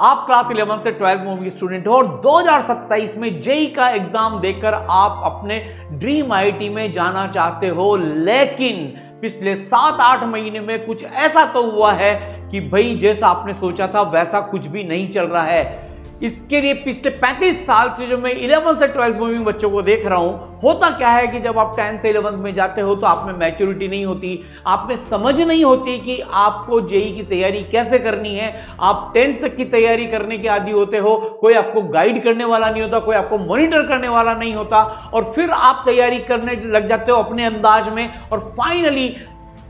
आप क्लास 11 से 12 में स्टूडेंट हो और 2027 में जेई का एग्जाम देकर आप अपने ड्रीम आईआईटी में जाना चाहते हो, लेकिन पिछले 7-8 महीने में कुछ ऐसा तो हुआ है कि भाई जैसा आपने सोचा था वैसा कुछ भी नहीं चल रहा है। इसके लिए पिछले 35 साल से जो मैं 11 से 12 मूविंग बच्चों को देख रहा हूं, होता क्या है कि जब आप 10 से 11 में जाते हो तो आप में मैच्योरिटी नहीं होती, आप में समझ नहीं होती कि आपको जेई की तैयारी कैसे करनी है। आप 10th तक की तैयारी करने के आदी होते हो, कोई आपको गाइड करने वाला नहीं होता, कोई आपको मॉनिटर करने वाला नहीं होता, और फिर आप तैयारी करने लग जाते हो अपने अंदाज में, और फाइनली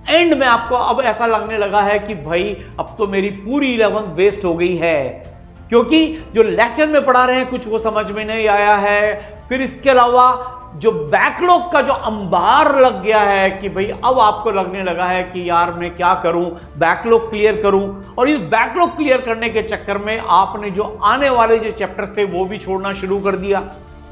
एंड में आपको अब ऐसा लगने लगा है कि भाई अब तो मेरी पूरी 11th वेस्ट हो गई है, क्योंकि जो लेक्चर में पढ़ा रहे हैं कुछ वो समझ में नहीं आया है। फिर इसके अलावा जो बैकलॉग का जो अंबार लग गया है कि भाई अब आपको लगने लगा है कि यार मैं क्या करूं, बैकलॉग क्लियर करूं, और इस बैकलॉग क्लियर करने के चक्कर में आपने जो आने वाले जो चैप्टर्स थे वो भी छोड़ना शुरू कर दिया,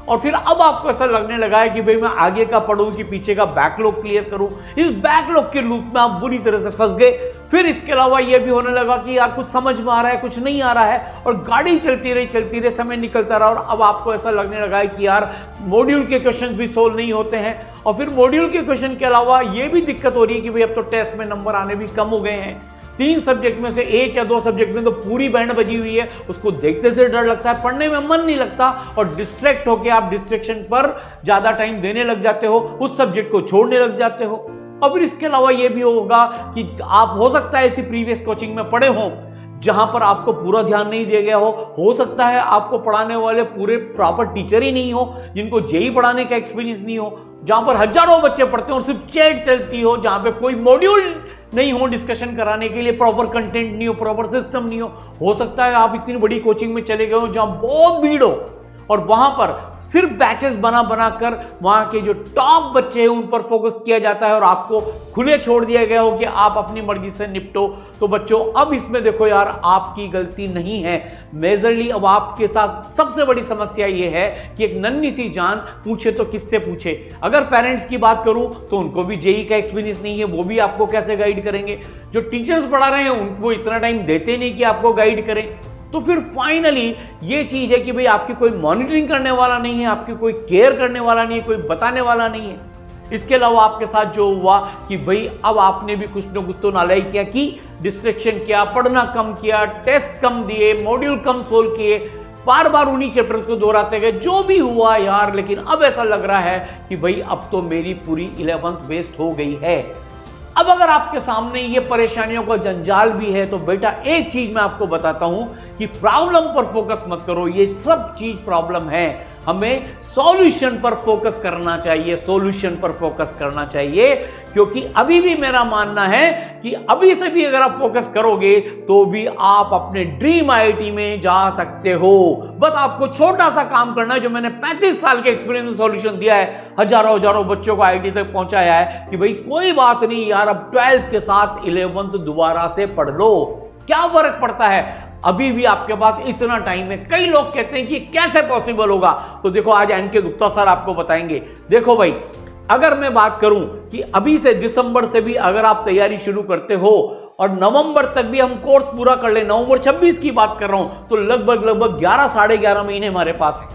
और फिर अब आपको ऐसा लगने लगा है कि भाई मैं आगे का पढ़ूं कि पीछे का बैकलॉग क्लियर करूं। इस बैकलॉग के लूप में आप बुरी तरह से फंस गए। फिर इसके अलावा यह भी होने लगा कि यार कुछ समझ में आ रहा है, कुछ नहीं आ रहा है, और गाड़ी चलती रही, समय निकलता रहा, और अब आपको ऐसा लगने लगा है कि यार मॉड्यूल के क्वेश्चन भी सोल्व नहीं होते हैं, और फिर मॉड्यूल के क्वेश्चन के अलावा यह भी दिक्कत हो रही है कि भाई अब तो टेस्ट में नंबर आने भी कम हो गए हैं। 3 सब्जेक्ट में से 1 या 2 सब्जेक्ट में तो पूरी बैंड बजी हुई है, उसको देखते से डर लगता है, पढ़ने में मन नहीं लगता, और डिस्ट्रैक्ट होकर आप डिस्ट्रैक्शन पर ज्यादा टाइम देने लग जाते हो, उस सब्जेक्ट को छोड़ने लग जाते हो। और फिर इसके अलावा यह भी होगा कि आप हो सकता है ऐसी प्रीवियस कोचिंग में पढ़े हो जहां पर आपको पूरा ध्यान नहीं दिया गया हो सकता है आपको पढ़ाने वाले पूरे प्रॉपर टीचर ही नहीं हो, जिनको जेई पढ़ाने का एक्सपीरियंस नहीं हो, जहां पर हजारों बच्चे पढ़ते हो और सिर्फ चैट चलती हो, जहां पे कोई मॉड्यूल नहीं हो डिस्कशन कराने के लिए, प्रॉपर कंटेंट नहीं हो, प्रॉपर सिस्टम नहीं हो सकता है आप इतनी बड़ी कोचिंग में चले गए हो जहां बहुत भीड़ हो, और वहां पर सिर्फ बैचेस बना बनाकर वहां के जो टॉप बच्चे हैं उन पर फोकस किया जाता है, और आपको खुले छोड़ दिया गया हो कि आप अपनी मर्जी से निपटो। तो बच्चों अब इसमें देखो यार आपकी गलती नहीं है, मेजरली अब आपके साथ सबसे बड़ी समस्या यह है कि एक नन्ही सी जान पूछे तो किससे पूछे। अगर पेरेंट्स की बात करूं तो उनको भी जेई का एक्सपीरियंस नहीं है, वो भी आपको कैसे गाइड करेंगे। जो टीचर्स पढ़ा रहे हैं उनको इतना टाइम देते नहीं कि आपको गाइड करें। तो फिर फाइनली ये चीज है कि भाई आपकी कोई मॉनिटरिंग करने वाला नहीं है, आपकी कोई केयर करने वाला नहीं है, कोई बताने वाला नहीं है। इसके अलावा आपके साथ जो हुआ कि भाई अब आपने भी कुछ न कुछ तो नालायक किया कि डिस्ट्रैक्शन किया, पढ़ना कम किया, टेस्ट कम दिए, मॉड्यूल कम सोल्व किए, बार बार उन्हीं चैप्टर्स को दोहराते गए, जो भी हुआ यार। लेकिन अब ऐसा लग रहा है कि भाई अब तो मेरी पूरी 11th वेस्ट हो गई है। अब अगर आपके सामने ये परेशानियों का जंजाल भी है तो बेटा एक चीज मैं आपको बताता हूं कि प्रॉब्लम पर फोकस मत करो, ये सब चीज प्रॉब्लम है, हमें सॉल्यूशन पर फोकस करना चाहिए, सॉल्यूशन पर फोकस करना चाहिए। क्योंकि अभी भी मेरा मानना है कि अभी से भी अगर आप फोकस करोगे तो भी आप अपने ड्रीम आईआईटी में जा सकते हो। बस आपको छोटा सा काम करना है, जो मैंने 35 साल के एक्सपीरियंस में सॉल्यूशन दिया है, हजारों बच्चों को आईआईटी तक पहुंचाया है कि भाई कोई बात नहीं यार, अब 12th के साथ 11th दोबारा से पढ़ लो, क्या फर्क पड़ता है, अभी भी आपके पास इतना टाइम है। कई लोग कहते हैं कि कैसे पॉसिबल होगा, तो देखो आज एनके गुप्ता सर आपको बताएंगे। देखो भाई, अगर मैं बात करूं कि अभी से दिसंबर से भी अगर आप तैयारी शुरू करते हो और नवंबर तक भी हम कोर्स पूरा कर ले, नवंबर 26 की बात कर रहा हूं, तो लगभग 11 साढ़े 11 महीने हमारे पास है।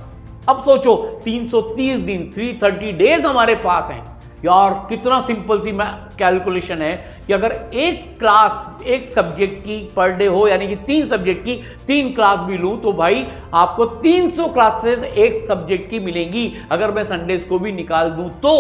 अब सोचो 330 दिन 330 डेज हमारे पास हैं यार। कितना सिंपल सी कैलकुलेशन है कि अगर एक सब्जेक्ट की पर डे हो, यानी कि 3 सब्जेक्ट की 3 क्लास भी लूं तो भाई आपको 300 क्लासेस एक सब्जेक्ट की मिलेंगी, अगर मैं संडेज को भी निकाल दूं तो।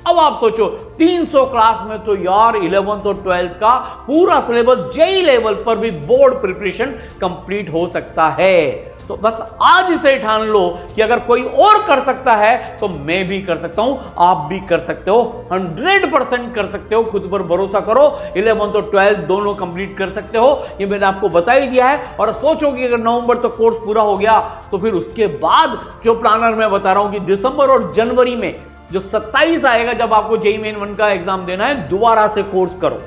अब आप सोचो 300 क्लास में तो यार 11th और 12th का पूरा सिलेबस जेई लेवल पर भी बोर्ड प्रिपरेशन कंप्लीट हो सकता है। तो बस आज इसे ठान लो कि अगर कोई और कर सकता है तो मैं भी कर सकता हूं, आप भी कर सकते हो, 100% कर सकते हो। खुद पर भरोसा करो, 11th और 12th दोनों कंप्लीट कर सकते हो, ये मैंने आपको बता ही दिया है। और सोचो कि अगर नवंबर तक कोर्स पूरा हो गया तो फिर उसके बाद जो प्लानर मैं बता रहा हूं कि दिसंबर और जनवरी में जो 27 आएगा, जब आपको जेईई मेन 1 का एग्जाम देना है, दोबारा से कोर्स करो।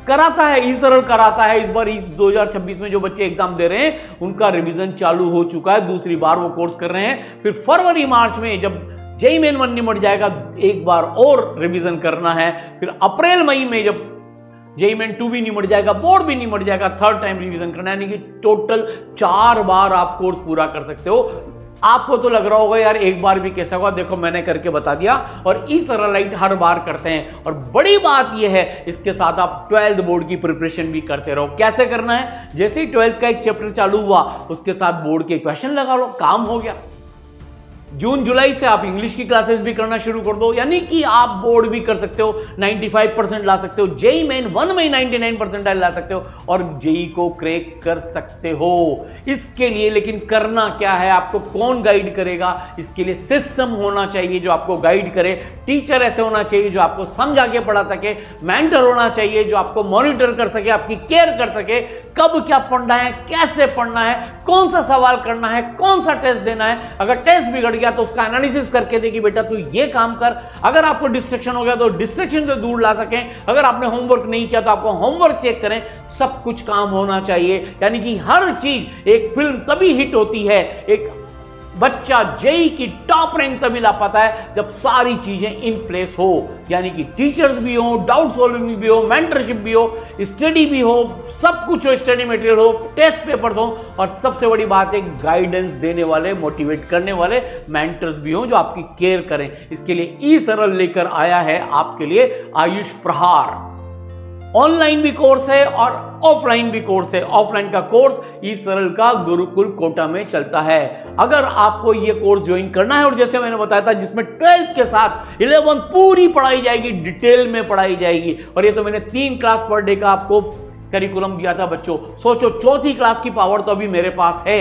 कराता है, ई सरल कराता है। इस बार 2026 में जो बच्चे एग्जाम दे रहे हैं उनका रिवीजन चालू हो चुका है, दूसरी बार वो कोर्स कर रहे हैं। फिर फरवरी मार्च में जब जेईई मेन 1 निमट जाएगा, एक बार और रिवीजन करना है। फिर अप्रैल मई में जब जेईई मेन 2 भी निमट जाएगा, बोर्ड भी निमट जाएगा, थर्ड टाइम रिवीजन करना, यानी कि टोटल 4 बार आप कोर्स पूरा कर सकते हो। आपको तो लग रहा होगा यार एक बार भी कैसा होगा, देखो मैंने करके बता दिया। और ई-सरलाइट हर बार करते हैं। और बड़ी बात यह है, इसके साथ आप 12th बोर्ड की प्रिपरेशन भी करते रहो। कैसे करना है, जैसे ही 12th का एक चैप्टर चालू हुआ उसके साथ बोर्ड के क्वेश्चन लगा लो, काम हो गया। जून जुलाई से आप इंग्लिश की क्लासेस भी करना शुरू कर दो, यानी कि आप बोर्ड भी कर सकते हो, 95% ला सकते हो, जेईई मेन 1 में 99% ला सकते हो और जेईई को क्रैक कर सकते हो। इसके लिए लेकिन करना क्या है, आपको कौन गाइड करेगा, इसके लिए सिस्टम होना चाहिए जो आपको गाइड करे, टीचर ऐसे होना चाहिए जो आपको समझा के पढ़ा सके, मेंटर होना चाहिए जो आपको मॉनिटर कर सके, आपकी केयर कर सके, कब क्या पढ़ना है, कैसे पढ़ना है, कौन सा सवाल करना है, कौन सा टेस्ट देना है। अगर टेस्ट बिगड़ गया तो उसका एनालिसिस करके दे कि बेटा तू ये काम कर। अगर आपको डिस्ट्रैक्शन हो गया तो डिस्ट्रैक्शन से दूर ला सकें। अगर आपने होमवर्क नहीं किया तो आपको होमवर्क चेक करें। सब कुछ काम होना चाहिए, यानी कि हर चीज, एक फिल्म तभी हिट होती है, एक बच्चा जेईई की टॉप रैंक तभी ला पाता है जब सारी चीजें इन प्लेस हो, यानी कि टीचर्स भी हो, डाउट सॉल्विंग भी हो, मेंटरशिप भी हो, स्टडी भी हो, सब कुछ हो, स्टडी मटेरियल हो, टेस्ट पेपर्स हो, और सबसे बड़ी बात है गाइडेंस देने वाले, मोटिवेट करने वाले मेंटर्स भी हो जो आपकी केयर करें। इसके लिए ई-सरल लेकर आया है आपके लिए आयुष प्रहार। ऑनलाइन भी कोर्स है और ऑफलाइन भी कोर्स है। ऑफलाइन का कोर्स ई-सरल का गुरुकुल कोटा में चलता है। अगर आपको ये कोर्स ज्वाइन करना है, और जैसे मैंने बताया था जिसमें 12th के साथ 11th पूरी पढ़ाई जाएगी, डिटेल में पढ़ाई जाएगी। और ये तो मैंने 3 क्लास पर डे का आपको करिकुलम दिया था बच्चों। सोचो 4थी क्लास की पावर तो अभी मेरे पास है।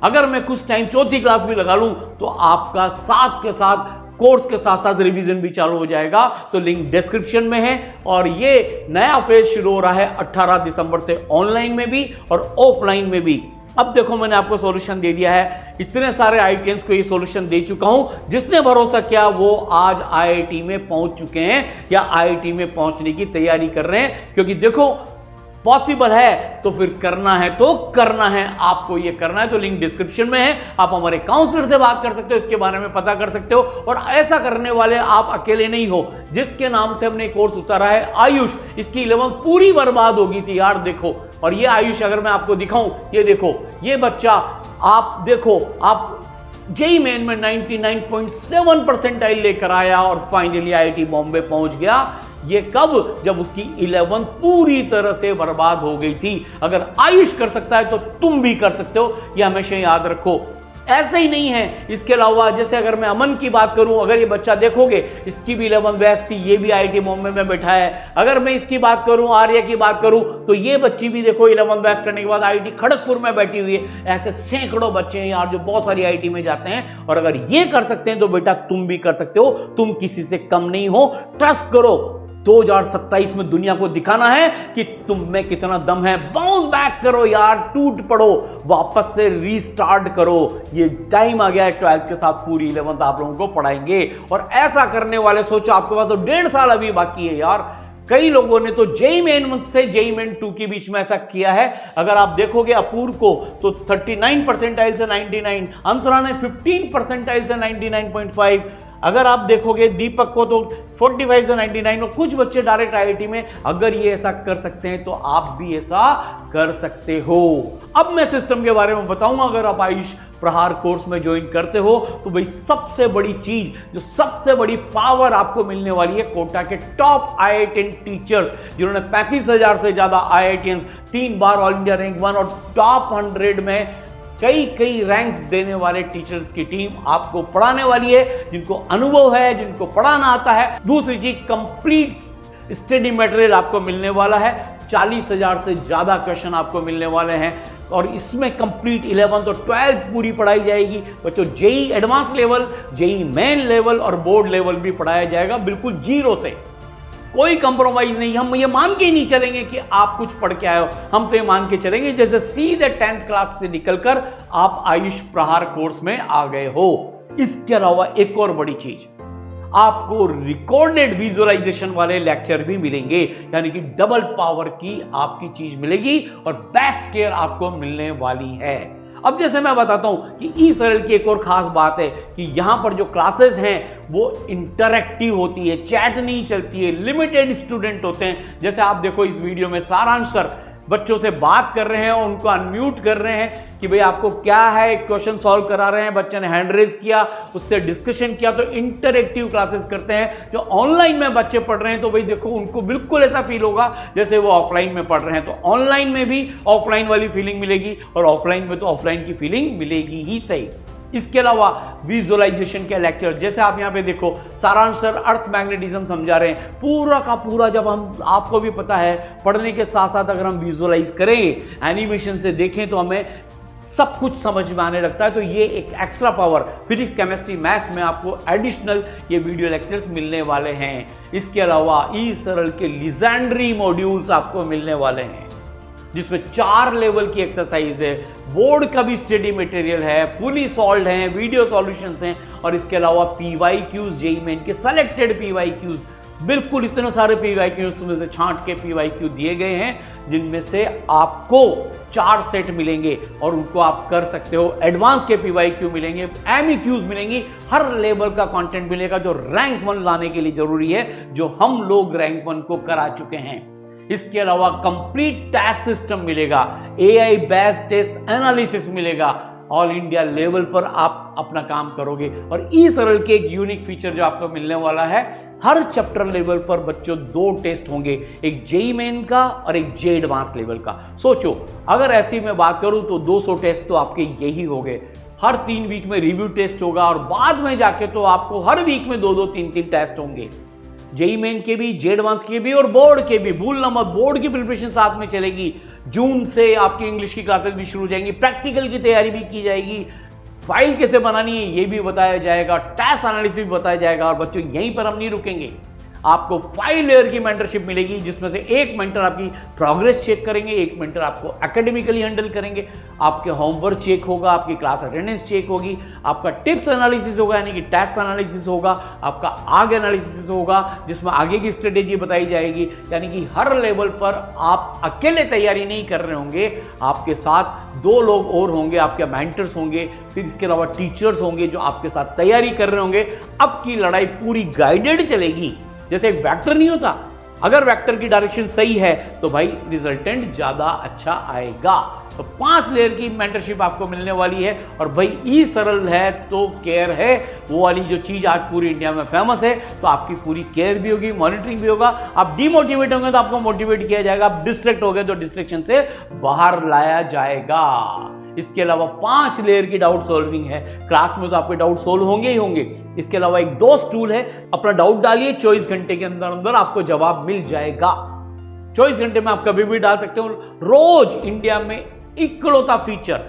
अगर मैं कुछ टाइम 4थी क्लास भी लगा लूं तो आपका साथ के साथ कोर्स के साथ साथ रिवीजन भी चालू हो जाएगा। तो लिंक डिस्क्रिप्शन में है। और ये नया फेज शुरू हो रहा है 18 दिसंबर से, ऑनलाइन में भी और ऑफलाइन में भी। अब देखो मैंने आपको सॉल्यूशन दे दिया है, इतने सारे आईआईटीएंस को ये सॉल्यूशन दे चुका हूं। जिसने भरोसा किया वो आज आईआईटी में पहुंच चुके हैं या आईआईटी में पहुंचने की तैयारी कर रहे हैं। क्योंकि देखो पॉसिबल है तो फिर करना है तो करना है, आपको ये करना है। तो लिंक डिस्क्रिप्शन में है, आप हमारे काउंसलर से बात कर सकते हो, इसके बारे में पता कर सकते हो। और ऐसा करने वाले आप अकेले नहीं हो। जिसके नाम से हमने कोर्स उतारा है आयुष, इसकी 11th पूरी बर्बाद होगी थी यार, देखो। और ये आयुष अगर मैं आपको दिखाऊं, ये देखो, ये बच्चा आप देखो, आप जेईई मेन में 99.7 परसेंटाइल लेकर आया और फाइनली आईआईटी बॉम्बे पहुंच गया। ये कब, जब उसकी 11th पूरी तरह से बर्बाद हो गई थी। अगर आयुष कर सकता है तो तुम भी कर सकते हो, ये हमेशा याद रखो। ऐसे ही नहीं है, इसके अलावा जैसे अगर मैं अमन की बात करूं, अगर ये बच्चा देखोगे, इसकी भी 11th बेस्ट थी, ये भी आईआईटी बॉम्बे में बैठा है। अगर मैं इसकी बात करूं, आर्या की बात करूं, तो ये बच्ची भी देखो 11th बेस्ट करने के बाद आईआईटी खड़गपुर में बैठी हुई है। ऐसे सैकड़ों बच्चे हैं यार जो बहुत सारी आईआईटी में जाते हैं। और अगर ये कर सकते हैं तो बेटा तुम भी कर सकते हो, तुम किसी से कम नहीं हो। ट्रस्ट करो, 2027 में दुनिया को दिखाना है कि तुम में कितना दम है। बाउंस बैक करो यार, टूट पड़ो, वापस से रीस्टार्ट करो। ये टाइम आ गया है, 12th के साथ पूरी 11th आप लोगों को पढ़ाएंगे। और ऐसा करने वाले, सोचो आपके पास तो 1.5 साल अभी बाकी है यार। कई लोगों ने तो जेईई मेन से जेईई मेन 2 के बीच में ऐसा किया है। अगर आप देखोगे अपूर्व को तो 39 परसेंटाइल से 99, अंतरा ने 15 परसेंटाइल से 99.5, अगर आप देखोगे दीपक को तो 45 से 99, और कुछ बच्चे डायरेक्ट आईआईटी में। अगर ये ऐसा कर सकते हैं तो आप भी ऐसा कर सकते हो। अब मैं सिस्टम के बारे में बताऊंगा। अगर आप आयुष प्रहार कोर्स में ज्वाइन करते हो तो भाई सबसे बड़ी चीज, जो सबसे बड़ी पावर आपको मिलने वाली है, कोटा के टॉप आईआईटीएन टीचर जिन्होंने 35,000 से ज्यादा आईआईटीएन, 3 बार ऑल इंडिया रैंक 1 और टॉप 100 में कई रैंक्स देने वाले टीचर्स की टीम आपको पढ़ाने वाली है, जिनको अनुभव है, जिनको पढ़ाना आता है। दूसरी चीज, कंप्लीट स्टडी मटेरियल आपको मिलने वाला है। 40,000 से ज्यादा क्वेश्चन आपको मिलने वाले हैं। और इसमें कंप्लीट 11th और 12th पूरी पढ़ाई जाएगी बच्चों। JEE advance level, JEE main level और बोर्ड लेवल भी पढ़ाया जाएगा, बिल्कुल जीरो से। कोई कंप्रोमाइज नहीं। हम ये मान के ही नहीं चलेंगे कि आप कुछ पढ़ के आए हो, हम तो ये मान के चलेंगे जैसे सीधे 10th क्लास से निकलकर आप आयुष प्रहार कोर्स में आ गए हो। इसके अलावा एक और बड़ी चीज, आपको रिकॉर्डेड विजुअलाइजेशन वाले लेक्चर भी मिलेंगे, यानी कि डबल पावर की आपकी चीज मिलेगी और बेस्ट केयर आपको मिलने वाली है। अब जैसे मैं बताता हूं कि ई सरल की एक और खास बात है कि यहां पर जो क्लासेस हैं वो इंटरैक्टिव होती है, चैट नहीं चलती है, लिमिटेड स्टूडेंट होते हैं। जैसे आप देखो इस वीडियो में सारांश सर बच्चों से बात कर रहे हैं, उनको अनम्यूट कर रहे हैं कि भाई आपको क्या है, एक क्वेश्चन सॉल्व करा रहे हैं, बच्चे ने हैंड रेज किया, उससे डिस्कशन किया। तो इंटरैक्टिव क्लासेस करते हैं। जो ऑनलाइन में बच्चे पढ़ रहे हैं तो भाई देखो उनको बिल्कुल ऐसा फील होगा जैसे वो ऑफलाइन में पढ़ रहे हैं। तो ऑनलाइन में भी ऑफलाइन वाली फीलिंग मिलेगी और ऑफलाइन में तो ऑफलाइन की फीलिंग मिलेगी ही सही। इसके अलावा विजुअलाइजेशन के लेक्चर, जैसे आप यहां पे देखो सारांश सर अर्थ मैग्नेटिज्म समझा रहे हैं पूरा का पूरा। जब हम, आपको भी पता है, पढ़ने के साथ साथ अगर हम विजुअलाइज करें, एनिमेशन से देखें तो हमें सब कुछ समझ में आने लगता है। तो ये एक extra power physics, chemistry, maths में आपको एडिशनल ये वीडियो लेक्चर्स मिलने वाले हैं। इसके अलावा ई सरल के लीजेंडरी मॉड्यूल्स आपको मिलने वाले हैं जिसमें 4 लेवल की एक्सरसाइज है, बोर्ड का भी स्टडी मटेरियल है, फुली सॉल्व है, वीडियो सॉल्यूशंस हैं और इसके अलावा पीवाईक्यूज, जेईई मेन के सेलेक्टेड पीवाईक्यूज, बिल्कुल इतने सारे पीवाईक्यूज में से छांट के पीवाईक्यू दिए गए हैं जिनमें से आपको 4 सेट मिलेंगे और उनको आप कर सकते हो। एडवांस के पीवाईक्यू मिलेंगे, एमईक्यूज मिलेंगी, हर लेवल का कंटेंट मिलेगा जो रैंक 1 लाने के लिए जरूरी है, जो हम लोग रैंक 1 को करा चुके हैं। इसके अलावा कंप्लीट टेस्ट सिस्टम मिलेगा, एआई बेस्ड टेस्ट एनालिसिस मिलेगा, ऑल इंडिया लेवल पर आप अपना काम करोगे। और ई सरल के एक यूनिक फीचर जो आपको मिलने वाला है, हर चैप्टर लेवल पर बच्चों 2 टेस्ट होंगे, एक जेईई मेन का और एक जे एडवांस लेवल का। सोचो अगर ऐसी मैं बात करूं तो 200 टेस्ट तो आपके यही हो गए। हर 3 वीक में रिव्यू टेस्ट होगा और बाद में जाके तो आपको हर वीक में 2-2, 3-3 टेस्ट होंगे, जेईई मेन के भी, जे एडवांस के भी और बोर्ड के भी। भूलना मत, बोर्ड की प्रिपरेशन साथ में चलेगी। जून से आपकी इंग्लिश की क्लासेस भी शुरू हो जाएंगी, प्रैक्टिकल की तैयारी भी की जाएगी, फाइल कैसे बनानी है ये भी बताया जाएगा, टेस्ट एनालिसिस भी बताया जाएगा। और बच्चों यहीं पर हम नहीं रुकेंगे, आपको 5 लेयर की मेंटरशिप मिलेगी जिसमें से एक मेंटर आपकी प्रोग्रेस चेक करेंगे, एक मेंटर आपको एकेडमिकली हैंडल करेंगे, आपके होमवर्क चेक होगा, आपकी क्लास अटेंडेंस चेक होगी, आपका टिप्स एनालिसिस होगा यानी कि टेस्ट एनालिसिस होगा, आपका आगे एनालिसिस होगा जिसमें आगे की स्ट्रेटेजी बताई जाएगी। यानी कि हर लेवल पर आप अकेले तैयारी नहीं कर रहे होंगे, आपके साथ 2 लोग और होंगे, आपके मेंटर्स होंगे, फिर इसके अलावा टीचर्स होंगे जो आपके साथ तैयारी कर रहे होंगे। अब की लड़ाई पूरी गाइडेड चलेगी, जैसे एक वेक्टर नहीं होता, अगर वेक्टर की डायरेक्शन सही है तो भाई रिजल्टेंट ज्यादा अच्छा आएगा। तो 5 लेयर की मेंटरशिप आपको मिलने वाली है। और भाई ई सरल है तो केयर है, वो वाली जो चीज आज पूरी इंडिया में फेमस है, तो आपकी पूरी केयर भी होगी, मॉनिटरिंग भी होगा। आप डिमोटिवेट होंगे तो आपको मोटिवेट किया जाएगा, आप डिस्ट्रैक्ट हो गए तो डिस्ट्रैक्शन से बाहर लाया जाएगा। इसके अलावा 5 लेयर की डाउट सॉल्विंग है, क्लास में तो आपके डाउट सोल्व होंगे ही होंगे। इसके अलावा एक दोस्त टूल है, अपना डाउट डालिए, 24 घंटे के अंदर अंदर आपको जवाब मिल जाएगा। 24 घंटे में आप कभी भी डाल सकते हो। रोज इंडिया में इकलौता फीचर,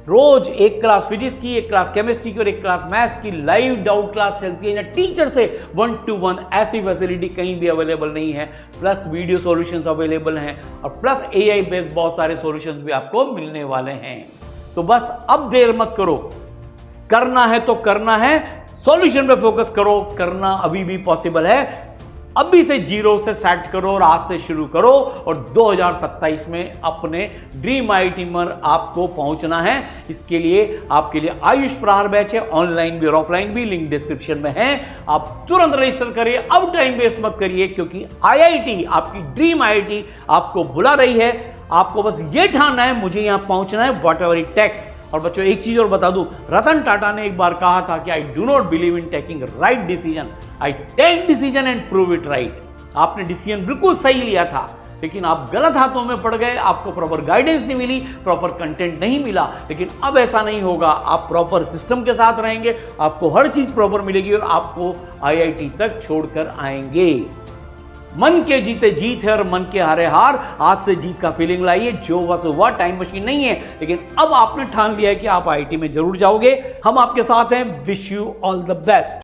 रोज एक क्लास फिजिक्स की, एक क्लास केमिस्ट्री की और एक क्लास मैथ्स की लाइव डाउट क्लास चलती है टीचर से 1-to-1। ऐसी फैसिलिटी कहीं भी अवेलेबल नहीं है। प्लस वीडियो सॉल्यूशंस अवेलेबल हैं और प्लस एआई बेस्ड बहुत सारे सॉल्यूशंस भी आपको मिलने वाले हैं। तो बस अब देर मत करो, करना है तो करना है, सॉल्यूशन पे फोकस करो, करना अभी भी पॉसिबल है। अभी से 0 से सेट करो और आज से शुरू करो और 2027 में अपने ड्रीम आईटी में आपको पहुंचना है। इसके लिए आपके लिए आयुष प्रहार बैच है, ऑनलाइन भी और ऑफलाइन भी, लिंक डिस्क्रिप्शन में है। आप तुरंत रजिस्टर करिए, अब टाइम वेस्ट मत करिए, क्योंकि आईआईटी, आपकी ड्रीम आईआईटी आपको बुला रही है। आपको बस ये ठानना है मुझे यहां पहुंचना है, वॉट एवर इट टेक्स। और बच्चों एक चीज और बता दूं, रतन टाटा ने एक बार कहा था कि I do not believe in taking right decision, I take decision and prove it right. आपने डिसीजन बिल्कुल सही लिया था, लेकिन आप गलत हाथों में पड़ गए, आपको प्रॉपर गाइडेंस नहीं मिली, प्रॉपर कंटेंट नहीं मिला। लेकिन अब ऐसा नहीं होगा, आप प्रॉपर सिस्टम के साथ रहेंगे, आपको हर चीज प्रॉपर मिलेगी और आपको आईआईटी तक छोड़कर आएंगे। मन के जीते जीत है और मन के हारे हार। आज से जीत का फीलिंग लाइए, जो हुआ सो हुआ, टाइम मशीन नहीं है, लेकिन अब आपने ठान लिया है कि आप आईआईटी में जरूर जाओगे। हम आपके साथ हैं, wish you all the best.